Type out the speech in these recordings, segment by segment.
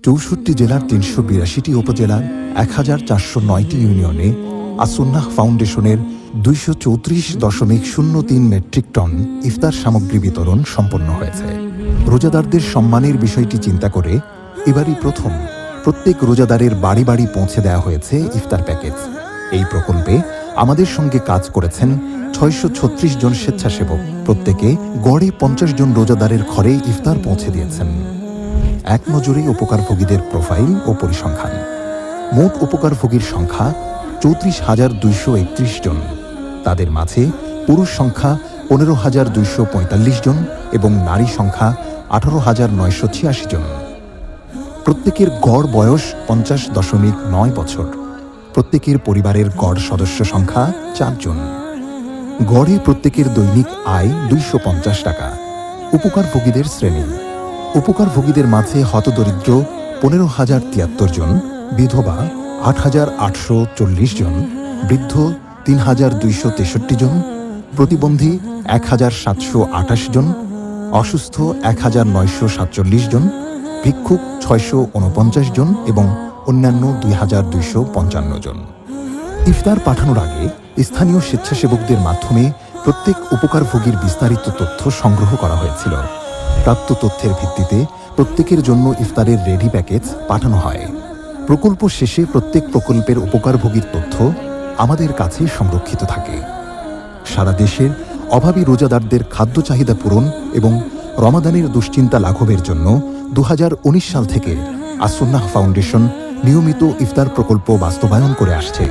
64 জেলার 382টি উপজেলার 1409টি ইউনিয়নে আসুন্নাহ ফাউন্ডেশনের 234.03 মেট্রিক টন ইফতার সামগ্রী বিতরণ সম্পন্ন হয়েছে। রোজাদারদের সম্মানের বিষয়টি চিন্তা করে এবারই প্রথম প্রত্যেক রোজাদারের বাড়ি বাড়ি পৌঁছে দেওয়া হয়েছে ইফতার প্যাকেজ। এই প্রকল্পে আমাদের সঙ্গে কাজ করেছেন 636 জন স্বেচ্ছাসেবক, প্রত্যেকে গড়ে 50 জন রোজাদারের ঘরে ইফতার পৌঁছে দিয়েছেন। এক নজরে উপকারভোগীদের প্রোফাইল ও পরিসংখ্যান। মোট উপকারভোগীর সংখ্যা 34,231 জন। তাদের মাঝে পুরুষ সংখ্যা 15,245 জন এবং নারী সংখ্যা 18,986 জন। প্রত্যেকের গড় বয়স 50.9 বছর। প্রত্যেকের পরিবারের গড় সদস্য সংখ্যা 4 জন। গড়ে প্রত্যেকের দৈনিক আয় 250 টাকা। উপকারভোগীদের শ্রেণী: উপকারভোগীদের মাঝে হতদরিদ্র 15,073 জন, বিধবা 8,840 জন, বৃদ্ধ 3,263 জন, প্রতিবন্ধী 1,728 জন, অসুস্থ 1,947 জন, ভিক্ষুক 649 জন এবং অন্যান্য 2,255 জন। ইফতার পাঠানোর আগে স্থানীয় স্বেচ্ছাসেবকদের মাধ্যমে প্রত্যেক উপকারভোগীর বিস্তারিত তথ্য সংগ্রহ করা হয়েছিল। প্রাপ্ত তথ্যের ভিত্তিতে প্রত্যেকের জন্য ইফতারের রেডি প্যাকেজ পাঠানো হয়। প্রকল্প শেষে প্রত্যেক প্রকল্পের উপকারভোগীর তথ্য আমাদের কাছে সংরক্ষিত থাকে। সারা দেশের অভাবী রোজাদারদের খাদ্য চাহিদা পূরণ এবং রমাদানের দুশ্চিন্তা লাঘবের জন্য 2019 সাল থেকে আসুন্নাহ ফাউন্ডেশন নিয়মিত ইফতার প্রকল্প বাস্তবায়ন করে আসছে।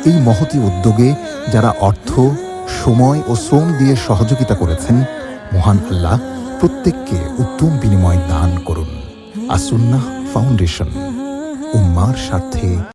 এই মহতী উদ্যোগে যারা অর্থ, সময় ও শ্রম দিয়ে সহযোগিতা করেছেন, মহান আল্লাহ প্রত্যেককে উত্তম বিনিময় দান করুন। আসুন্নাহ ফাউন্ডেশন, উম্মার স্বার্থে।